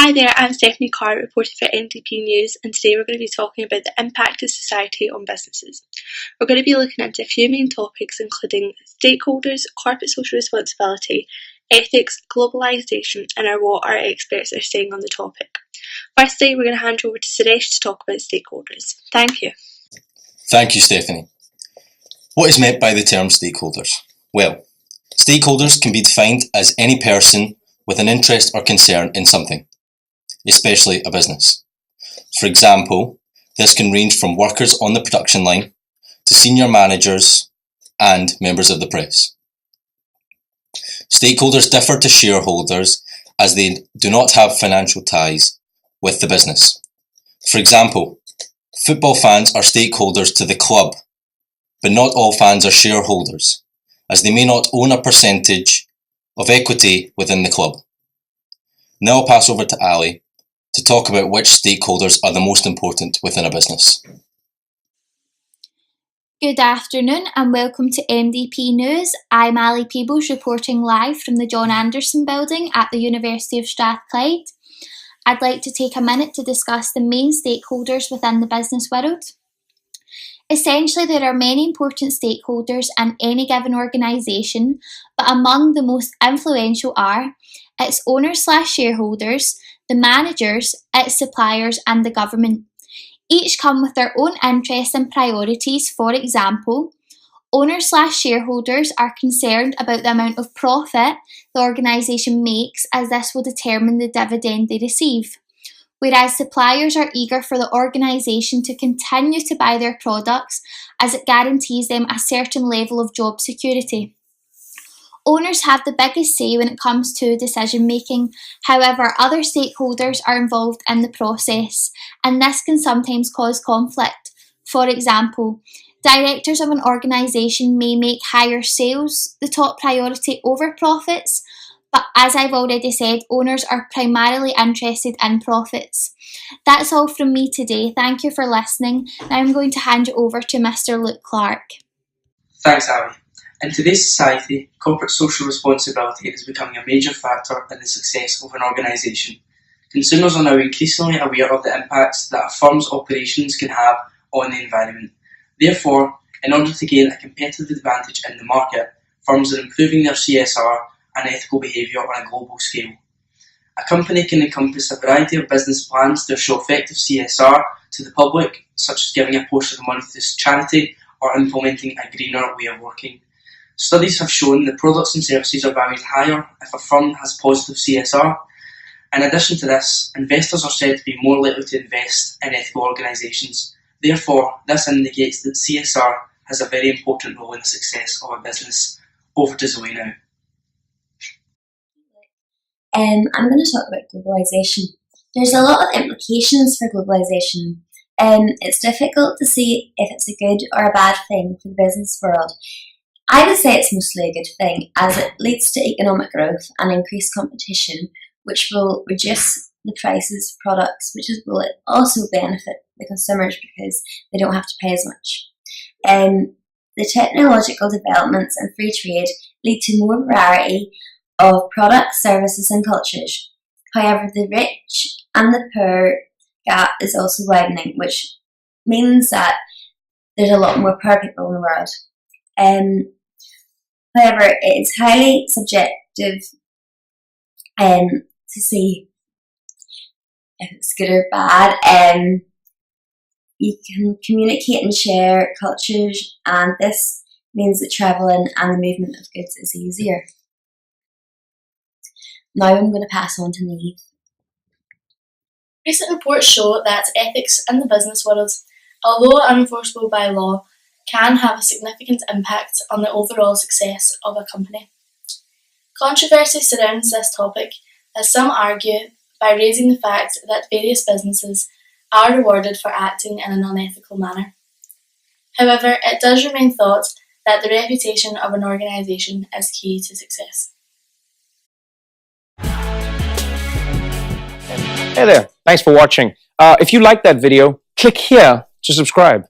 Hi there, I'm Stephanie Carr, reporting for MDP News, and today we're going to be talking about the impact of society on businesses. We're going to be looking into a few main topics including stakeholders, corporate social responsibility, ethics, globalisation, and what our experts are saying on the topic. Firstly, we're going to hand you over to Suresh to talk about stakeholders. Thank you. Thank you, Stephanie. What is meant by the term stakeholders? Well, stakeholders can be defined as any person with an interest or concern in something, especially a business. For example, this can range from workers on the production line to senior managers and members of the press. Stakeholders differ to shareholders as they do not have financial ties with the business. For example, football fans are stakeholders to the club, but not all fans are shareholders, as they may not own a percentage of equity within the club. Now I'll pass over to Ali to talk about which stakeholders are the most important within a business. Good afternoon and welcome to MDP News. I'm Ali Peebles reporting live from the John Anderson building at the University of Strathclyde. I'd like to take a minute to discuss the main stakeholders within the business world. Essentially, there are many important stakeholders in any given organisation, but among the most influential are its owners/shareholders, the managers, its suppliers and the government. Each come with their own interests and priorities. For example, owners/shareholders are concerned about the amount of profit the organisation makes, as this will determine the dividend they receive, whereas suppliers are eager for the organisation to continue to buy their products as it guarantees them a certain level of job security. Owners have the biggest say when it comes to decision making. However, other stakeholders are involved in the process, and this can sometimes cause conflict. For example, directors of an organisation may make higher sales the top priority over profits, but as I've already said, owners are primarily interested in profits. That's all from me today. Thank you for listening. Now I'm going to hand you over to Mr. Luke Clark. Thanks, Ali. In today's society, corporate social responsibility is becoming a major factor in the success of an organisation. Consumers are now increasingly aware of the impacts that a firm's operations can have on the environment. Therefore, in order to gain a competitive advantage in the market, firms are improving their CSR and ethical behaviour on a global scale. A company can encompass a variety of business plans to show effective CSR to the public, such as giving a portion of the money to charity or implementing a greener way of working. Studies have shown that products and services are valued higher if a firm has positive CSR. In addition to this, investors are said to be more likely to invest in ethical organisations. Therefore, this indicates that CSR has a very important role in the success of a business. Over to Zoe now. I'm going to talk about globalisation. There's a lot of implications for globalisation. It's difficult to say if it's a good or a bad thing for the business world. I would say it's mostly a good thing, as it leads to economic growth and increased competition, which will reduce the prices of products, will also benefit the consumers because they don't have to pay as much. The technological developments and free trade lead to more variety of products, services and cultures. However, the rich and the poor gap is also widening, which means that there's a lot more poor people in the world. However, it is highly subjective to see if it's good or bad. You can communicate and share cultures, and this means that travelling and the movement of goods is easier. Now I'm going to pass on to Neve. Recent reports show that ethics in the business world, although unenforceable by law, can have a significant impact on the overall success of a company. Controversy surrounds this topic, as some argue by raising the fact that various businesses are rewarded for acting in an unethical manner. However, it does remain thought that the reputation of an organisation is key to success. Hey there, thanks for watching. If you liked that video, click here to subscribe.